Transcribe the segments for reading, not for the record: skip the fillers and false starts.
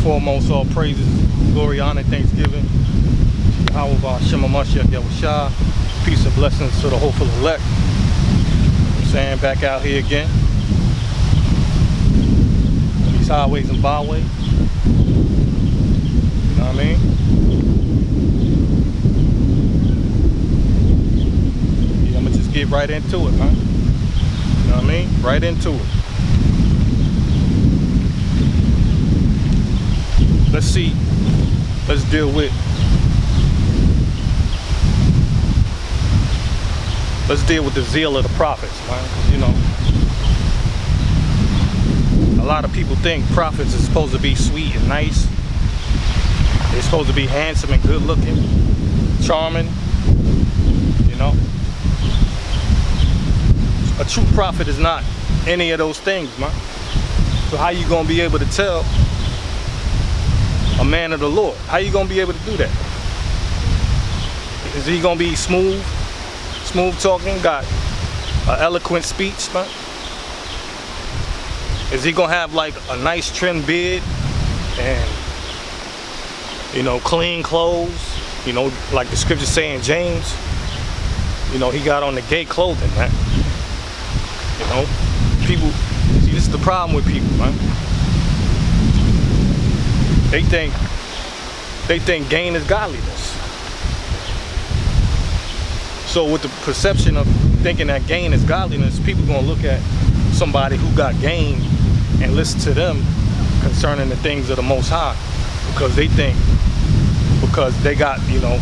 foremost, all praises, glory, honor, thanksgiving. How about Shema Mashiach Yahushua? Peace and blessings to the hopeful elect. I'm saying, back out here again. These highways and byways. You know what I mean? Yeah, I'm gonna just get right into it, man. You know what I mean? Right into it. Let's see. Let's deal with. Let's deal with the zeal of the prophets, man. You know, a lot of people think prophets are supposed to be sweet and nice. They're supposed to be handsome and good looking, charming. You know, a true prophet is not any of those things, man. So how you gonna be able to tell a man of the Lord? How you gonna be able to do that? Is he gonna be smooth talking, got an eloquent speech, man? Is he gonna have like a nice trim beard and, you know, clean clothes? You know, like the scripture saying, James, you know, he got on the gay clothing, man. You know, people, see, this is the problem with people, man. They think gain is godliness. So with the perception of thinking that gain is godliness, people gonna look at somebody who got gain and listen to them concerning the things of the Most High, because they think, because they got, you know,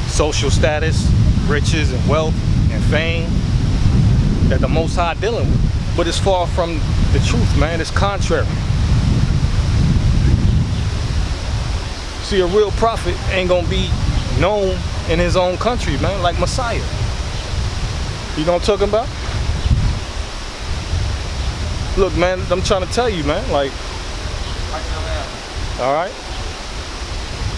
social status, riches and wealth and fame, that the Most High dealing with. But it's far from the truth, man. It's contrary. See, a real prophet ain't gonna be known in his own country, man, like Messiah. You know what I'm talking about? Look, man, I'm trying to tell you, man, like, all right?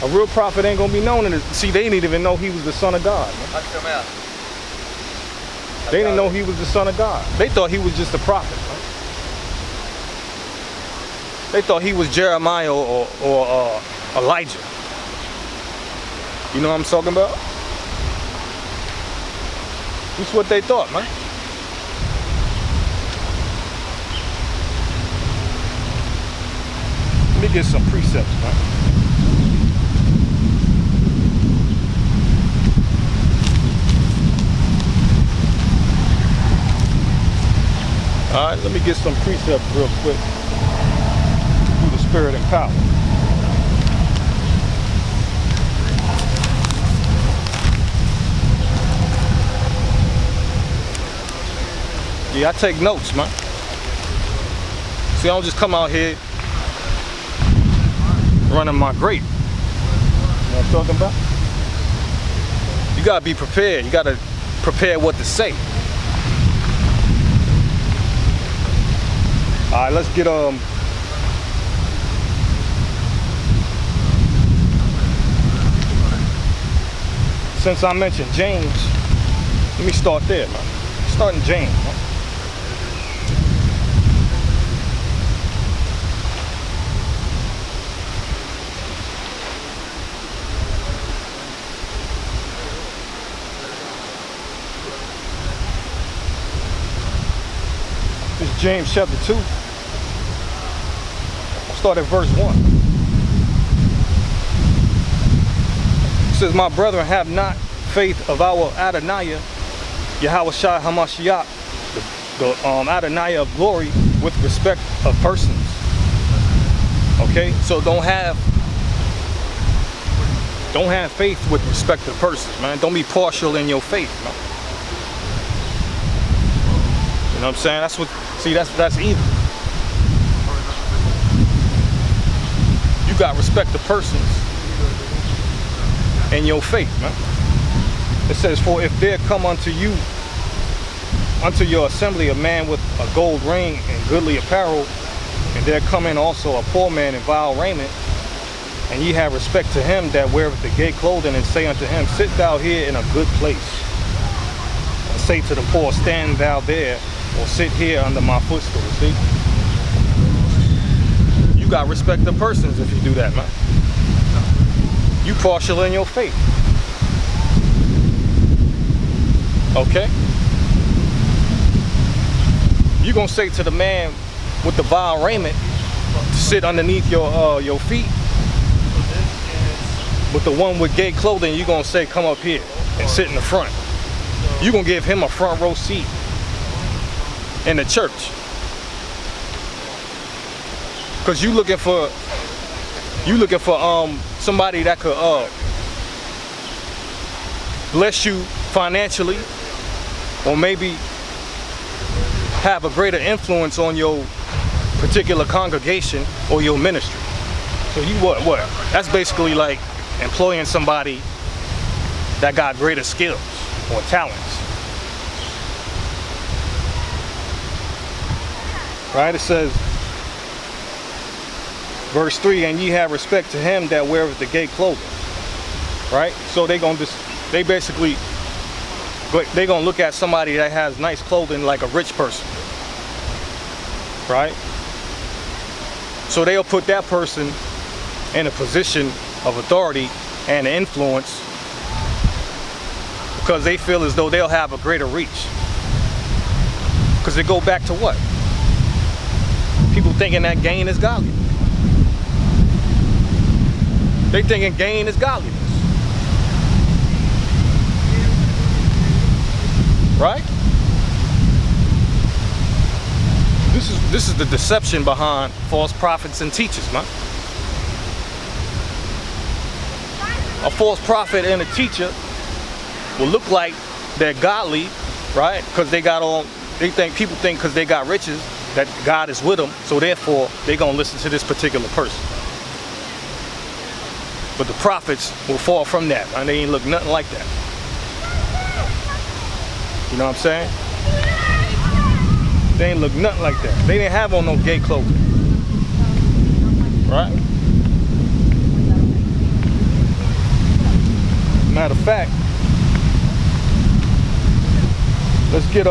A real prophet ain't gonna be known in it. See, they didn't even know he was the son of God, man. They didn't know he was the son of God. They thought he was just a prophet, man. They thought he was Jeremiah or Elijah. You know what I'm talking about? That's what they thought, man. Let me get some precepts, man. All right, let me get some precepts real quick through the spirit and power. Yeah, I take notes, man. See, I don't just come out here running my grape. You know what I'm talking about? You gotta be prepared. You gotta prepare what to say. All right, let's get since I mentioned James, let me start there, man. Starting James, man. This is James chapter 2. I'll start at verse 1. It says, my brethren, have not faith of our Adonai, Yahushua Hamashiach, the Adonai of glory, with respect of persons. Okay, so don't have faith with respect to persons, man. Don't be partial in your faith, man. You know what I'm saying? That's what. See, that's evil. You got respect to persons in your faith, man. It says, for if there come unto you, unto your assembly, a man with a gold ring and goodly apparel, and there come in also a poor man in vile raiment, and ye have respect to him that weareth the gay clothing, and say unto him, sit thou here in a good place, and say to the poor, stand thou there, or sit here under my footstool. See, you got respect of persons if you do that, man. You partial in your faith. Okay? You gonna say to the man with the vile raiment to sit underneath your feet, with the one with gay clothing, you gonna say, come up here and sit in the front. You gonna give him a front row seat in the church. Cause you looking for somebody that could bless you financially, or maybe have a greater influence on your particular congregation or your ministry. So you what? That's basically like employing somebody that got greater skills or talents. Right? It says, verse 3, and ye have respect to him that weareth the gay clothing. Right? So they gonna look at somebody that has nice clothing like a rich person. Right? So they'll put that person in a position of authority and influence because they feel as though they'll have a greater reach. Because they go back to what? People thinking that gain is godliness. They thinking gain is godliness. Right? This is the deception behind false prophets and teachers, man. A false prophet and a teacher will look like they're godly, right? Because people think because they got riches that God is with them, so therefore they're gonna listen to this particular person. But the prophets will fall from that, and they ain't look nothing like that. You know what I'm saying? They ain't look nothing like that. They didn't have on no gay clothing. Right? Matter of fact, let's get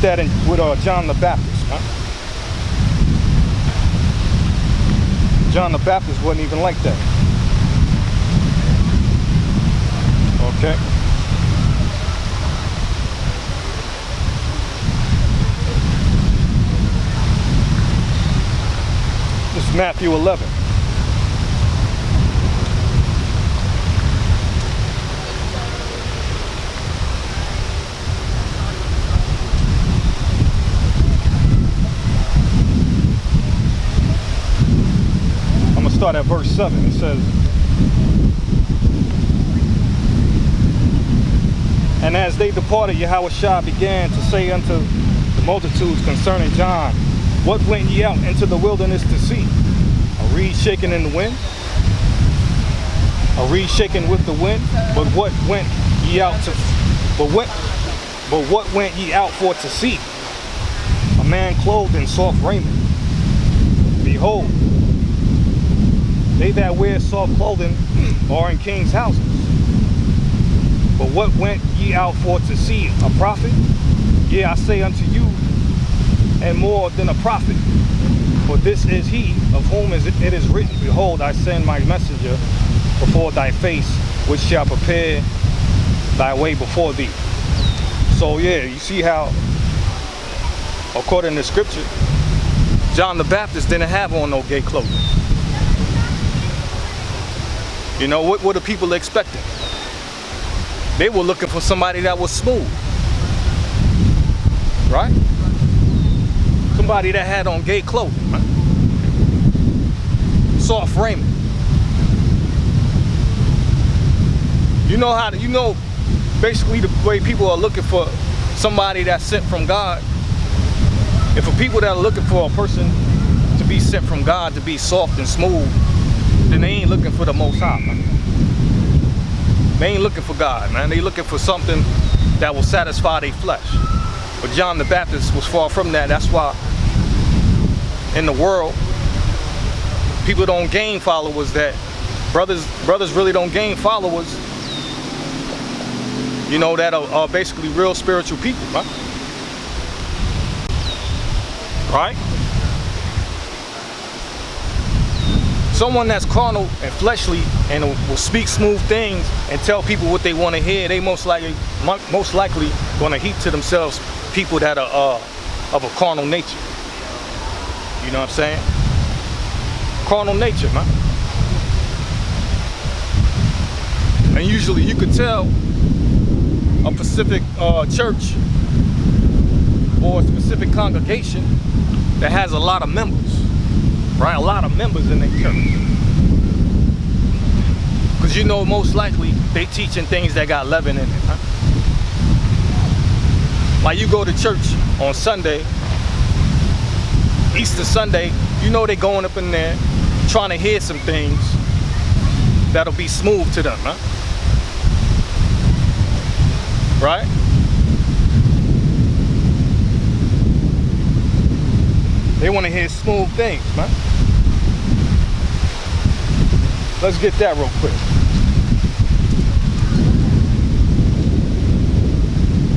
that in with John the Baptist, huh? John the Baptist wasn't even like that. Okay. This is Matthew 11. I'm gonna start at verse 7. It says, and as they departed, Yahushua began to say unto the multitudes concerning John, what went ye out into the wilderness to see? A reed shaking in the wind? A reed shaking with the wind? But what went ye out to? But what went ye out for to see? A man clothed in soft raiment. Behold, they that wear soft clothing are in kings' houses. But what went ye out for to see? A prophet? Yea, I say unto you, and more than a prophet. For this is he of whom it is written, behold, I send my messenger before thy face, which shall prepare thy way before thee. So yeah, you see how, according to scripture, John the Baptist didn't have on no gay clothing. You know, what were the people expecting? They were looking for somebody that was smooth. Right? Somebody that had on gay clothing, man. Soft raiment. Basically the way people are looking for somebody that's sent from God. If for people that are looking for a person to be sent from God, to be soft and smooth, then they ain't looking for the Most High, man. They ain't looking for God, man. They looking for something that will satisfy their flesh. But John the Baptist was far from that. That's why in the world, people don't gain followers. That brothers really don't gain followers, you know, that are basically real spiritual people, right? right? Someone that's carnal and fleshly and will speak smooth things and tell people what they want to hear, they most likely going to heap to themselves people that are of a carnal nature. You know what I'm saying? Carnal nature, man. And usually you could tell a specific church or a specific congregation that has a lot of members, right? A lot of members in their church. Because you know most likely they teaching things that got leaven in it, huh? Like you go to church on Sunday, Easter Sunday, you know they going up in there trying to hear some things that'll be smooth to them, huh? Right? They want to hear smooth things, man. Let's get that real quick.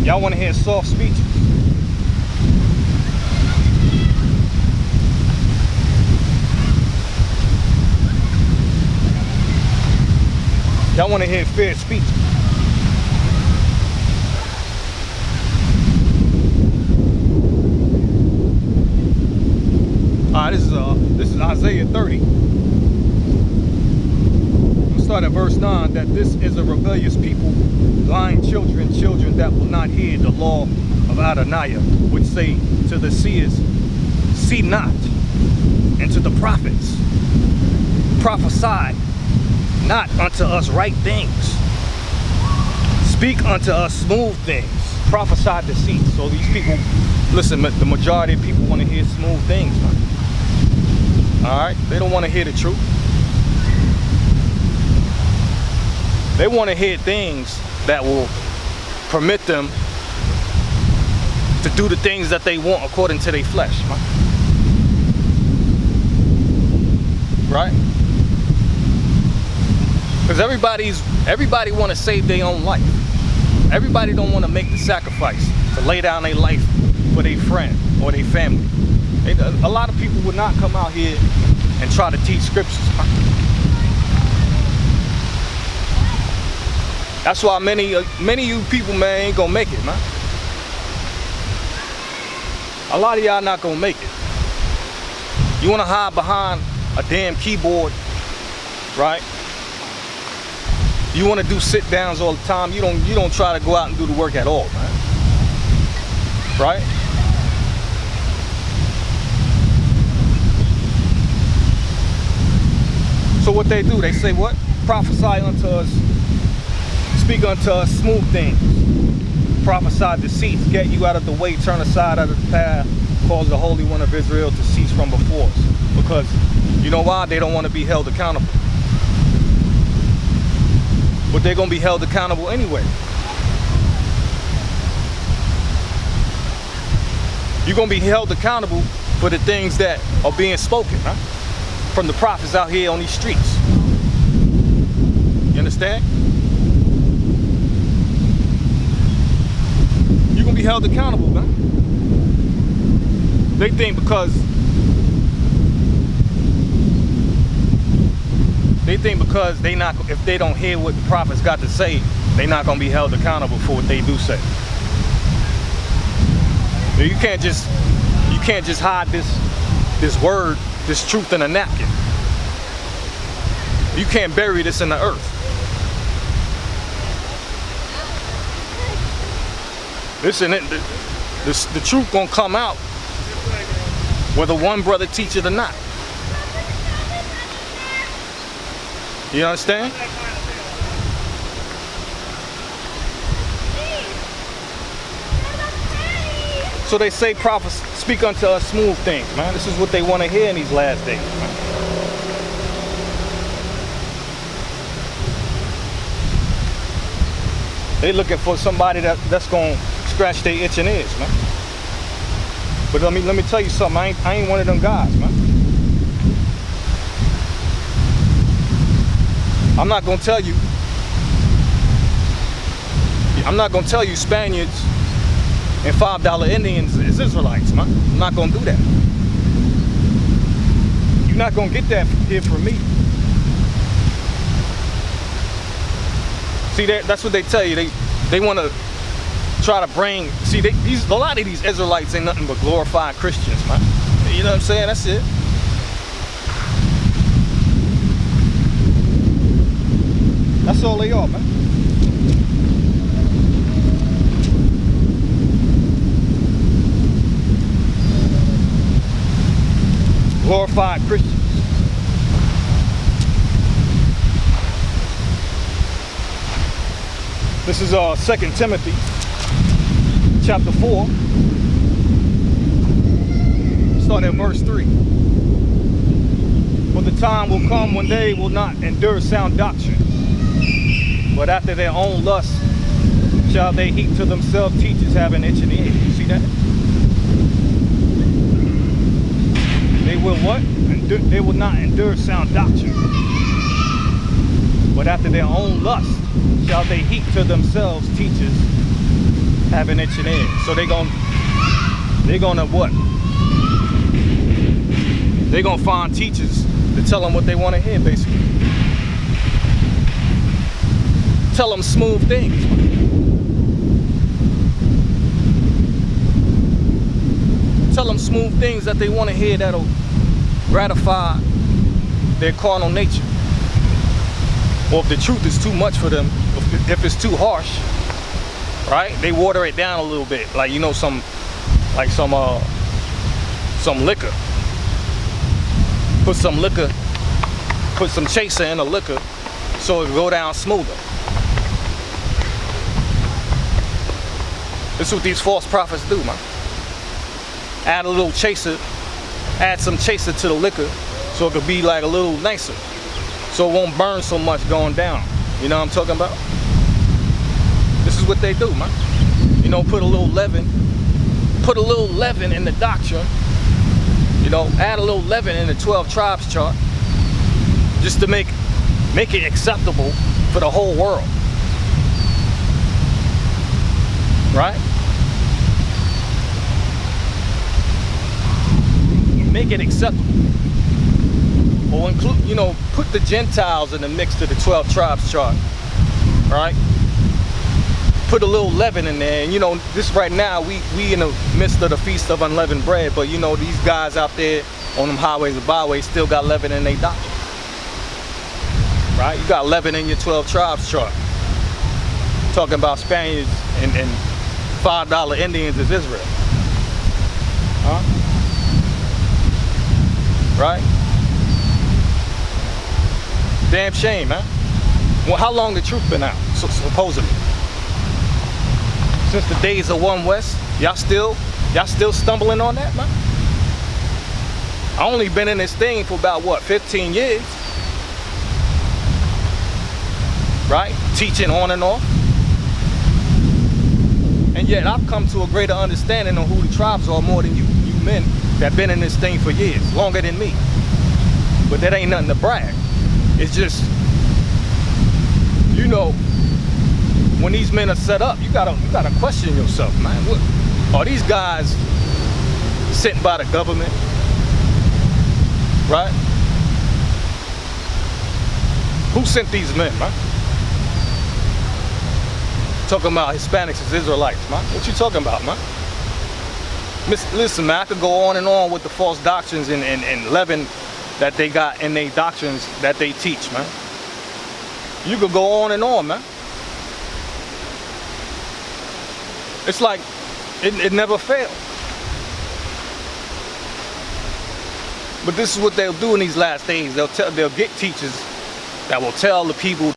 Y'all want to hear soft speeches? Y'all want to hear fair speeches? This is Isaiah 30. We'll start at verse 9. That this is a rebellious people, blind children, children that will not hear the law of Adonai, which say to the seers, see not, and to the prophets, prophesy not unto us right things, speak unto us smooth things, prophesy deceit. So these people, listen, the majority of people want to hear smooth things, man. Alright, they don't want to hear the truth. They want to hear things that will permit them to do the things that they want according to their flesh, man. Right? Because everybody want to save their own life. Everybody don't want to make the sacrifice to lay down their life for their friend or their family. A lot of people would not come out here and try to teach scriptures. That's why many of you people, man, ain't gonna make it, man. A lot of y'all not gonna make it. You wanna hide behind a damn keyboard, right? You wanna do sit downs all the time. You don't try to go out and do the work at all, man. Right? So what they do, they say what? Prophesy unto us, speak unto us smooth things. Prophesy deceits, get you out of the way, turn aside out of the path, cause the Holy One of Israel to cease from before us. Because you know why? They don't want to be held accountable. But they're going to be held accountable anyway. You're going to be held accountable for the things that are being spoken, huh? From the prophets out here on these streets. You understand? You're going to be held accountable, man. They think because they not, if they don't hear what the prophets got to say, they're not going to be held accountable for what they do say. You can't just hide this word, this truth in a napkin. You can't bury this in the earth. Listen, the truth gonna come out whether one brother teach it or not. You understand? So they say prophets speak unto us smooth things, man. This is what they want to hear in these last days, man. They looking for somebody that's gonna scratch their itching ears, man. But let me tell you something. I ain't one of them guys, man. I'm not gonna tell you Spaniards and $5 Indians is Israelites, man. I'm not gonna do that. You're not gonna get that here from me. See, that's what they tell you. They want to try to bring. See, a lot of these Israelites ain't nothing but glorified Christians, man. You know what I'm saying? That's it. That's all they are, man. Glorified Christians. This is 2 Timothy chapter 4, starting at verse 3. For the time will come when they will not endure sound doctrine, but after their own lust shall they heap to themselves teachers having itching ears. You see that? They will what? They will not endure sound doctrine, but after their own lust shall they heap to themselves teachers having itching ears. So they're gonna what? They're gonna find teachers to tell them what they want to hear, basically. Tell them smooth things. Tell them smooth things that they want to hear that'll gratify their carnal nature. Or if the truth is too much for them, if it's too harsh, right? They water it down a little bit, like, you know, some liquor. Put some chaser in the liquor so it'll go down smoother. This is what these false prophets do, man. Add a little chaser, add some chaser to the liquor so it could be like a little nicer, so it won't burn so much going down. You know what I'm talking about? This is what they do, man. You know, put a little leaven in the doctrine. You know, add a little leaven in the 12 tribes chart, just to make it acceptable for the whole world. Right? Make it acceptable. Or include, you know, put the Gentiles in the mix to the 12 tribes chart. Right? Put a little leaven in there, and you know, this right now, we in the midst of the feast of unleavened bread, but you know, these guys out there on them highways and byways still got leaven in their doctrine. Right? You got leaven in your 12 tribes chart. Talking about Spaniards and $5 Indians is Israel. Huh? Right? Damn shame, man. Well, how long the truth been out, supposedly? Since the days of One West, y'all still stumbling on that, man? I only been in this thing for about what, 15 years? Right? Teaching on and off. And yet I've come to a greater understanding of who the tribes are more than you men that been in this thing for years, longer than me. But that ain't nothing to brag. It's just, you know, when these men are set up, you gotta question yourself, man. What, are these guys sent by the government? Right? Who sent these men, man? Talking about Hispanics as Israelites, man. What you talking about, man? Listen, man, I could go on and on with the false doctrines and leaven that they got in their doctrines that they teach, man. You could go on and on, man. It's like it never failed. But this is what they'll do in these last days. They'll get teachers that will tell the people